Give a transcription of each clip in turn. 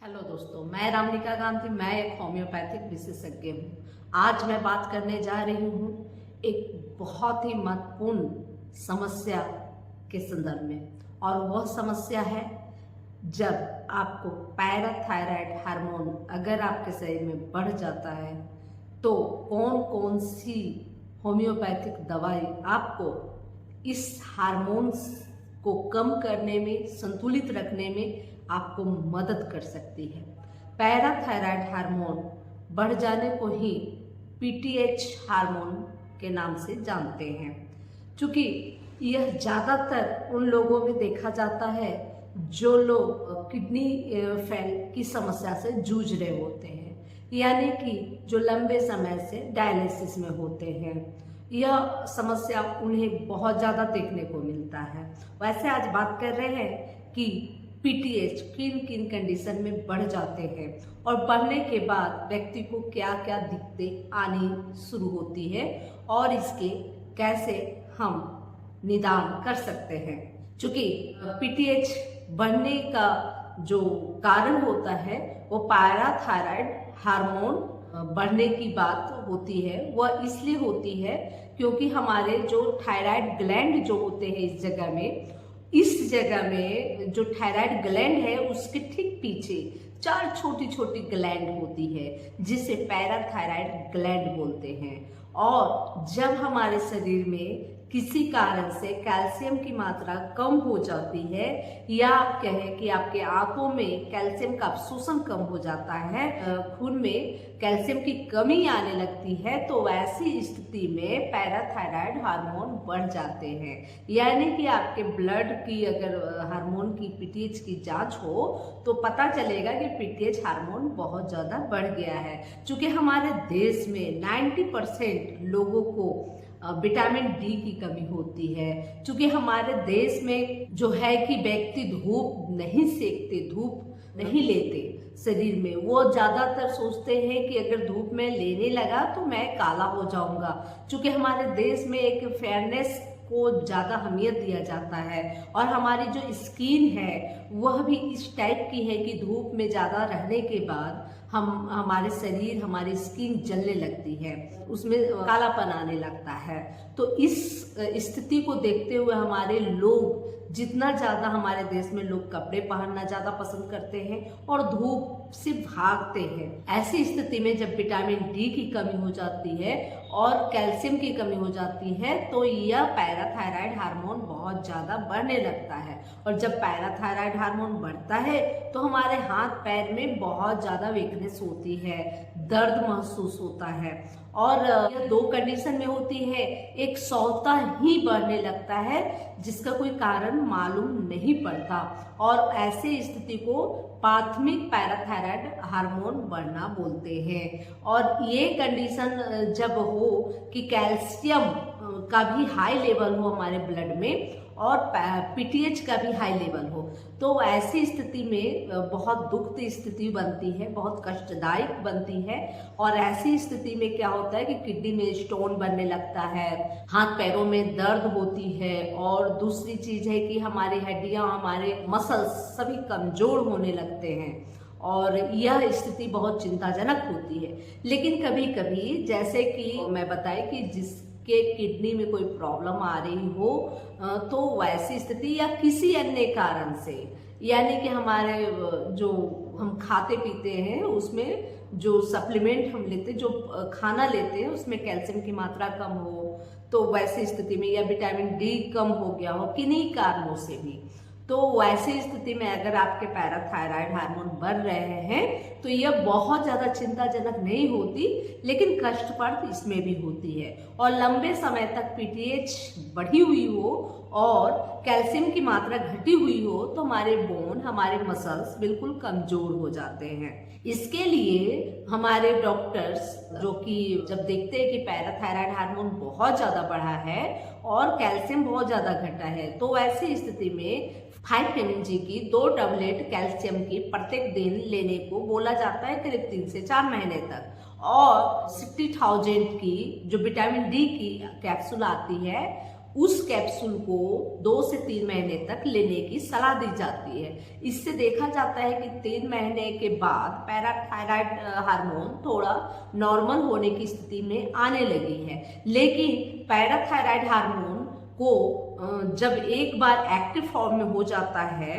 Hello दोस्तों, मैं रामनिका गांधी। मैं एक होम्योपैथिक विशेषज्ञ हूँ। आज मैं बात करने जा रही हूँ एक बहुत ही महत्वपूर्ण समस्या के संदर्भ में, और वह समस्या है जब आपको पैराथायराइड हार्मोन अगर आपके शरीर में बढ़ जाता है तो कौन कौन सी होम्योपैथिक दवाई आपको इस हार्मोन्स को कम करने में, संतुलित रखने में आपको मदद कर सकती है। पैराथायराइड हार्मोन बढ़ जाने को ही पीटीएच हार्मोन के नाम से जानते हैं, क्योंकि यह ज़्यादातर उन लोगों में देखा जाता है जो लोग किडनी फेल की समस्या से जूझ रहे होते हैं, यानी कि जो लंबे समय से डायलिसिस में होते हैं। यह समस्या उन्हें बहुत ज़्यादा देखने को मिलता है। वैसे आज बात कर रहे हैं कि पीटीएच किन किन कंडीशन में बढ़ जाते हैं और बढ़ने के बाद व्यक्ति को क्या क्या दिक्कतें आनी शुरू होती है और इसके कैसे हम निदान कर सकते हैं। क्योंकि पीटीएच बढ़ने का जो कारण होता है वो पैराथायराइड हार्मोन बढ़ने की बात होती है। वह इसलिए होती है क्योंकि हमारे जो थायराइड ग्लैंड जो होते हैं इस जगह में जो थायराइड ग्लैंड है उसके ठीक पीछे 4 छोटी छोटी ग्लैंड होती है जिसे पैराथायराइड ग्लैंड बोलते हैं। और जब हमारे शरीर में किसी कारण से कैल्शियम की मात्रा कम हो जाती है, या आप कहें कि आपके आंतों में कैल्शियम का अवशोषण कम हो जाता है, खून में कैल्शियम की कमी आने लगती है, तो ऐसी स्थिति में पैराथायराइड हार्मोन बढ़ जाते हैं। यानी कि आपके ब्लड की अगर हार्मोन की पीटीएच की जांच हो तो पता चलेगा कि पीटीएच हार्मोन बहुत ज़्यादा बढ़ गया है। क्योंकि हमारे देश में 90% लोगों को विटामिन डी की कमी होती है। क्योंकि हमारे देश में जो है कि व्यक्ति धूप नहीं सेकते, धूप नहीं लेते शरीर में। वो ज़्यादातर सोचते हैं कि अगर धूप में लेने लगा तो मैं काला हो जाऊंगा। क्योंकि हमारे देश में एक फेयरनेस को ज़्यादा अहमियत दिया जाता है, और हमारी जो स्किन है वह भी इस टाइप की है कि धूप में ज़्यादा रहने के बाद हमारे शरीर, हमारी स्किन जलने लगती है, उसमें कालापन आने लगता है। तो इस स्थिति को देखते हुए हमारे लोग जितना ज़्यादा, हमारे देश में लोग कपड़े पहनना ज़्यादा पसंद करते हैं और धूप से भागते हैं। ऐसी स्थिति में जब विटामिन डी की कमी हो जाती है और कैल्शियम की कमी हो जाती है तो यह पैराथायराइड हार्मोन बहुत ज़्यादा बढ़ने लगता है। और जब पैराथायराइड हार्मोन बढ़ता है तो हमारे हाथ पैर में बहुत ज़्यादा वीकनेस होती है, दर्द महसूस होता है, और यह 2 कंडीशन में होती है। एक स्वतः ही बढ़ने लगता है जिसका कोई कारण मालूम नहीं पड़ता, और ऐसे स्थिति को प्राथमिक पैराथायराइड हार्मोन बढ़ना बोलते हैं। और ये कंडीशन जब हो कि कैल्शियम का भी हाई लेवल हो हमारे ब्लड में और पीटीएच का भी हाई लेवल हो, तो ऐसी स्थिति में बहुत दुखद स्थिति बनती है, बहुत कष्टदायक बनती है। और ऐसी स्थिति में क्या होता है कि किडनी में स्टोन बनने लगता है, हाथ पैरों में दर्द होती है, और दूसरी चीज है कि हमारी हड्डियां, हमारे मसल्स सभी कमजोर होने लगते हैं, और यह स्थिति बहुत चिंताजनक होती है। लेकिन कभी कभी, जैसे कि मैं बताई कि जिसके किडनी में कोई प्रॉब्लम आ रही हो, तो वैसी स्थिति या किसी अन्य कारण से, यानी कि हमारे जो हम खाते पीते हैं उसमें जो सप्लीमेंट हम लेते, जो खाना लेते हैं उसमें कैल्शियम की मात्रा कम हो, तो वैसी स्थिति में, या विटामिन डी कम हो गया हो किन्हीं कारणों से भी, तो वैसी स्थिति में अगर आपके पैराथायराइड हार्मोन बढ़ रहे हैं तो यह बहुत ज़्यादा चिंताजनक नहीं होती, लेकिन कष्टप्रद इसमें भी होती है। और लंबे समय तक पीटीएच बढ़ी हुई हो और कैल्शियम की मात्रा घटी हुई हो तो हमारे बोन, हमारे मसल्स बिल्कुल कमजोर हो जाते हैं। इसके लिए हमारे डॉक्टर्स जो कि जब देखते हैं कि पैराथायराइड हार्मोन बहुत ज़्यादा बढ़ा है और कैल्शियम बहुत ज़्यादा घटा है, तो ऐसी स्थिति में 5 mg की 2 टैबलेट कैल्शियम की प्रत्येक दिन लेने को बोला जाता है, करीब 3 से 4 महीने तक। और 60,000 की जो विटामिन डी की कैप्सूल आती है उस कैप्सूल को 2 से 3 महीने तक लेने की सलाह दी जाती है। इससे देखा जाता है कि 3 महीने के बाद पैराथायराइड हार्मोन थोड़ा नॉर्मल होने की स्थिति में आने लगी है। लेकिन पैराथायराइड हार्मोन को जब एक बार एक्टिव फॉर्म में हो जाता है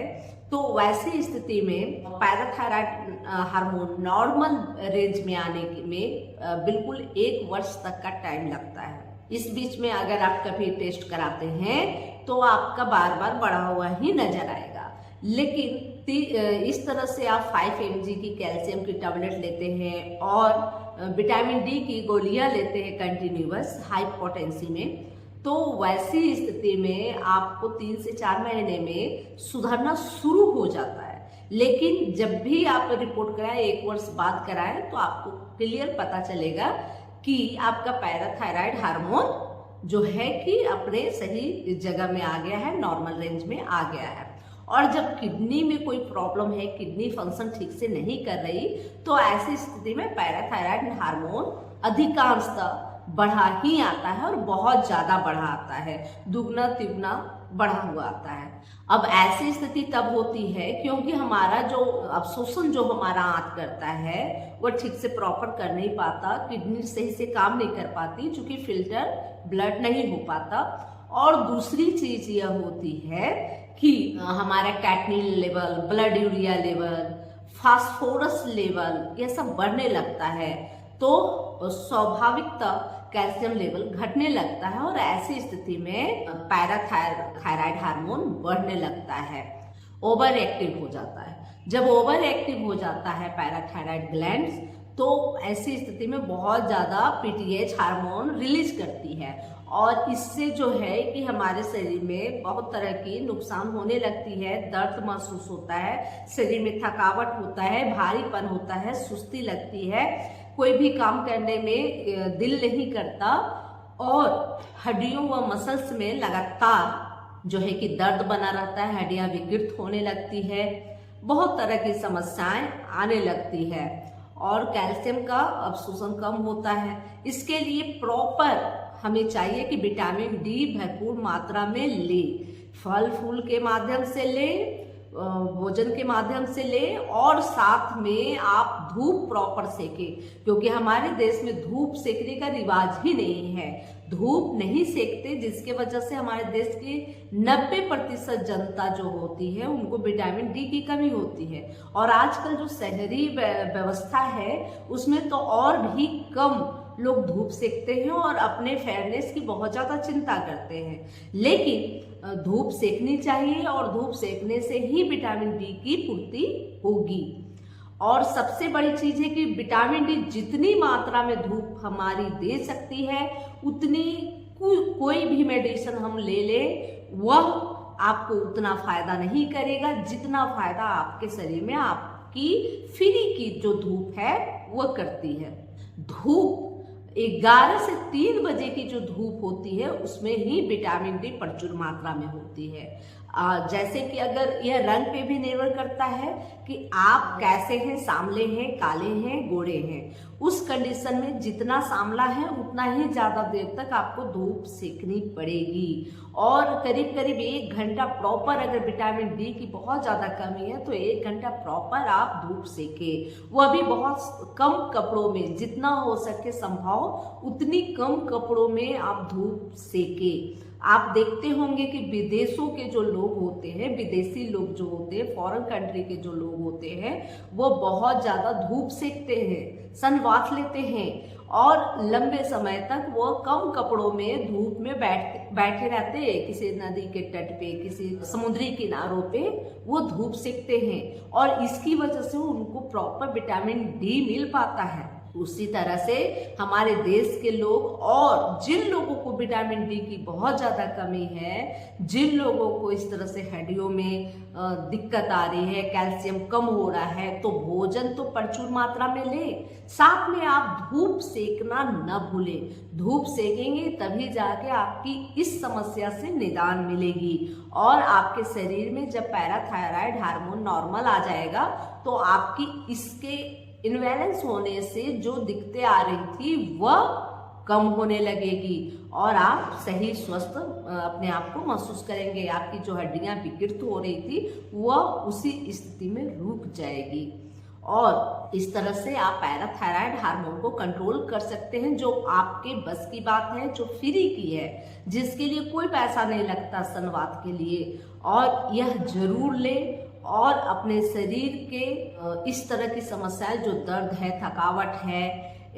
तो वैसी स्थिति में पैराथायराइड हार्मोन नॉर्मल रेंज में आने में बिल्कुल 1 वर्ष तक का टाइम लगता है। इस बीच में अगर आप कभी टेस्ट कराते हैं तो आपका बार बार बढ़ा हुआ ही नजर आएगा। लेकिन इस तरह से आप 5 mg की कैल्शियम की टैबलेट लेते हैं और विटामिन डी की गोलियां लेते हैं कंटिन्यूअस हाई पोटेंसी में, तो वैसी स्थिति में आपको 3 से 4 महीने में सुधरना शुरू हो जाता है। लेकिन जब भी आप रिपोर्ट कराएं, 1 वर्ष बाद कराएं, तो आपको क्लियर पता चलेगा कि आपका पैराथायराइड हार्मोन जो है कि अपने सही जगह में आ गया है, नॉर्मल रेंज में आ गया है। और जब किडनी में कोई प्रॉब्लम है, किडनी फंक्शन ठीक से नहीं कर रही, तो ऐसी स्थिति में पैराथायराइड हार्मोन अधिकांशतः बढ़ा ही आता है और बहुत ज्यादा बढ़ा आता है, दुगना तिगुना बढ़ा हुआ आता है। अब ऐसी स्थिति तब होती है क्योंकि हमारा जो अवशोषण जो हमारा आंत करता है वो ठीक से प्रॉपर कर नहीं पाता, किडनी सही से काम नहीं कर पाती क्योंकि फिल्टर ब्लड नहीं हो पाता। और दूसरी चीज यह होती है कि हमारा catenin level, blood urea level, phosphorus level यह सब बढ़ने लगता है, तो स्वाभाविकतः कैल्शियम लेवल घटने लगता है और ऐसी स्थिति में पैराथायराइड हार्मोन बढ़ने लगता है, ओवर एक्टिव हो जाता है। जब ओवर एक्टिव हो जाता है पैराथायराइड ग्लैंड्स, तो ऐसी स्थिति में बहुत ज्यादा पीटीएच हार्मोन रिलीज करती है और इससे जो है कि हमारे शरीर में बहुत तरह की नुकसान होने लगती है। दर्द महसूस होता है, शरीर में थकावट होता है, भारीपन होता है, सुस्ती लगती है, कोई भी काम करने में दिल नहीं करता और हड्डियों व मसल्स में लगातार जो है कि दर्द बना रहता है, हड्डियां विकृत होने लगती है, बहुत तरह की समस्याएं आने लगती है और कैल्शियम का अवशोषण कम होता है। इसके लिए प्रॉपर हमें चाहिए कि विटामिन डी भरपूर मात्रा में ले, फल फूल के माध्यम से ले, भोजन के माध्यम से ले और साथ में आप धूप प्रॉपर सेके, क्योंकि हमारे देश में धूप सेकने का रिवाज ही नहीं है। धूप नहीं सेकते, जिसके वजह से हमारे देश की 90% जनता जो होती है उनको विटामिन डी की कमी होती है। और आजकल जो शहरी व्यवस्था है उसमें तो और भी कम लोग धूप सेकते हैं और अपने फेयरनेस की बहुत ज्यादा चिंता करते हैं। लेकिन धूप सेकनी चाहिए और धूप सेकने से ही विटामिन डी की पूर्ति होगी। और सबसे बड़ी चीज है कि विटामिन डी जितनी मात्रा में धूप हमारी दे सकती है उतनी कोई भी मेडिसिन हम ले ले वह आपको उतना फायदा नहीं करेगा जितना फायदा आपके शरीर में आपकी फ्री की जो धूप है वह करती है। धूप 11 से 3 बजे की जो धूप होती है उसमें ही विटामिन डी प्रचुर मात्रा में होती है। जैसे कि अगर यह रंग पे भी निर्भर करता है कि आप कैसे हैं, सांवले हैं, काले हैं, गोरे हैं। उस कंडीशन में जितना सांवला है उतना ही ज्यादा देर तक आपको धूप सेकनी पड़ेगी और करीब करीब 1 घंटा प्रॉपर, अगर विटामिन डी की बहुत ज्यादा कमी है तो 1 घंटा प्रॉपर आप धूप सेके, वह भी बहुत कम कपड़ों में, जितना हो सके संभव उतनी कम कपड़ों में आप धूप सेके। आप देखते होंगे कि विदेशों के जो लोग होते हैं, विदेशी लोग जो होते हैं, फॉरेन कंट्री के जो लोग होते हैं, वो बहुत ज्यादा धूप सेकते हैं, सनबाथ लेते हैं और लंबे समय तक वो कम कपड़ों में धूप में बैठे रहते हैं। किसी नदी के तट पे, किसी समुद्री किनारों पे वो धूप सेकते हैं और इसकी वजह से उनको प्रॉपर विटामिन डी मिल पाता है। उसी तरह से हमारे देश के लोग और जिन लोगों को विटामिन डी की बहुत ज़्यादा कमी है, जिन लोगों को इस तरह से हड्डियों में दिक्कत आ रही है, कैल्शियम कम हो रहा है, तो भोजन तो प्रचुर मात्रा में ले, साथ में आप धूप सेकना न भूलें। धूप सेकेंगे तभी जाके आपकी इस समस्या से निदान मिलेगी और आपके शरीर में जब पैराथायराइड हार्मोन नॉर्मल आ जाएगा तो आपकी इसके इनबैलेंस होने से जो दिक्कतें आ रही थी वह कम होने लगेगी और आप सही स्वस्थ अपने आप को महसूस करेंगे। आपकी जो हड्डियां विकृत हो रही थी वह उसी स्थिति में रुक जाएगी और इस तरह से आप पैराथायराइड हार्मोन को कंट्रोल कर सकते हैं, जो आपके बस की बात है, जो फ्री की है, जिसके लिए कोई पैसा नहीं लगता स्तनवात के लिए। और यह जरूर लें और अपने शरीर के इस तरह की समस्याएं, जो दर्द है, थकावट है,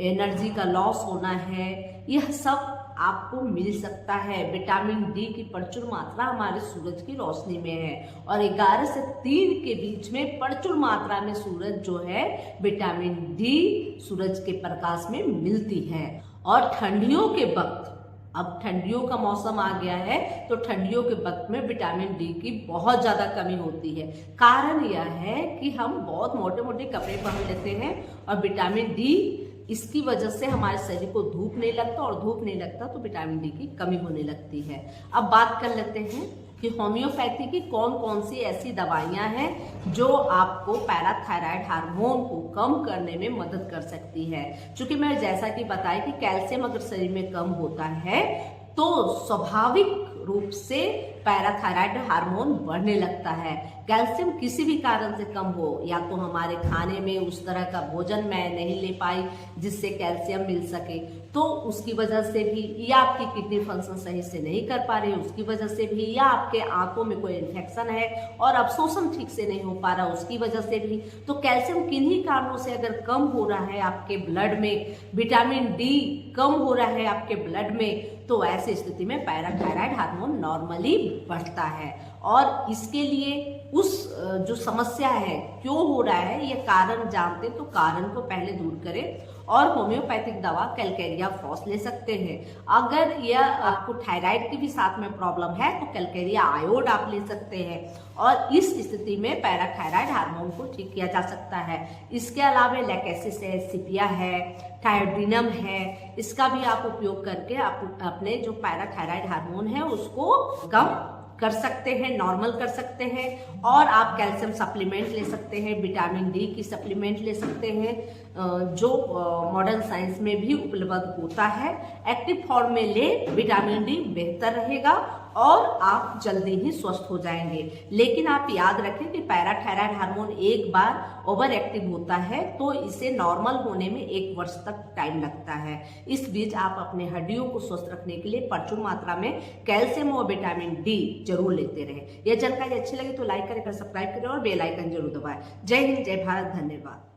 एनर्जी का लॉस होना है, यह सब आपको मिल सकता है। विटामिन डी की प्रचुर मात्रा हमारे सूरज की रोशनी में है और 11 से 3 के बीच में प्रचुर मात्रा में सूरज जो है विटामिन डी सूरज के प्रकाश में मिलती है। और ठंडियों के वक्त, अब ठंडियों का मौसम आ गया है तो ठंडियों के वक्त में विटामिन डी की बहुत ज़्यादा कमी होती है। कारण यह है कि हम बहुत मोटे मोटे कपड़े पहन लेते हैं और विटामिन डी, इसकी वजह से हमारे शरीर को धूप नहीं लगता और धूप नहीं लगता तो विटामिन डी की कमी होने लगती है। अब बात कर लेते हैं कि होम्योपैथी की कौन कौन सी ऐसी दवाइयां हैं जो आपको पैराथायराइड हार्मोन को कम करने में मदद कर सकती है। क्योंकि मैं जैसा कि बताया कि कैल्शियम अगर शरीर में कम होता है तो स्वाभाविक रूप से पैराथायराइड हार्मोन बढ़ने लगता है। कैल्शियम किसी भी कारण से कम हो, या तो हमारे खाने में उस तरह का भोजन मैं नहीं ले पाई जिससे कैल्शियम मिल सके तो उसकी वजह से भी, या आपकी किडनी फंक्शन सही से नहीं कर पा रही उसकी वजह से भी, या आपके आंखों में कोई इन्फेक्शन है और अवशोषण ठीक से नहीं हो पा रहा उसकी वजह से भी। तो कैल्शियम किन्हीं कारणों से अगर कम हो रहा है आपके ब्लड में, विटामिन डी कम हो रहा है आपके ब्लड में, तो ऐसी स्थिति में पैराथायराइड हार्मोन नॉर्मली बढ़ता है। और इसके लिए उस जो समस्या है क्यों हो रहा है ये कारण जानते तो कारण को पहले दूर करें और होम्योपैथिक दवा कैलकेरिया फॉस ले सकते हैं। अगर यह आपको थायराइड की भी साथ में प्रॉब्लम है तो कैलकेरिया आयोड आप ले सकते हैं और इस स्थिति में पैराथायराइड हार्मोन को ठीक किया जा सकता है। इसके अलावा लैकेसिस है, सिपिया है, थायोडिनम है, इसका भी आप उपयोग करके अपने जो पैराथायराइड हार्मोन है उसको कम कर सकते हैं, नॉर्मल कर सकते हैं। और आप कैल्शियम सप्लीमेंट ले सकते हैं, विटामिन डी की सप्लीमेंट ले सकते हैं जो मॉडर्न साइंस में भी उपलब्ध होता है। एक्टिव फॉर्म में ले, विटामिन डी बेहतर रहेगा और आप जल्दी ही स्वस्थ हो जाएंगे। लेकिन आप याद रखें कि पैराथायराइड हार्मोन एक बार ओवर एक्टिव होता है तो इसे नॉर्मल होने में 1 वर्ष तक टाइम लगता है। इस बीच आप अपने हड्डियों को स्वस्थ रखने के लिए प्रचुर मात्रा में कैल्शियम और विटामिन डी जरूर लेते रहे। यह जानकारी अच्छी लगी तो लाइक करें, सब्सक्राइब करें और बेल आइकन जरूर दबाएं। जय हिंद, जय भारत, धन्यवाद।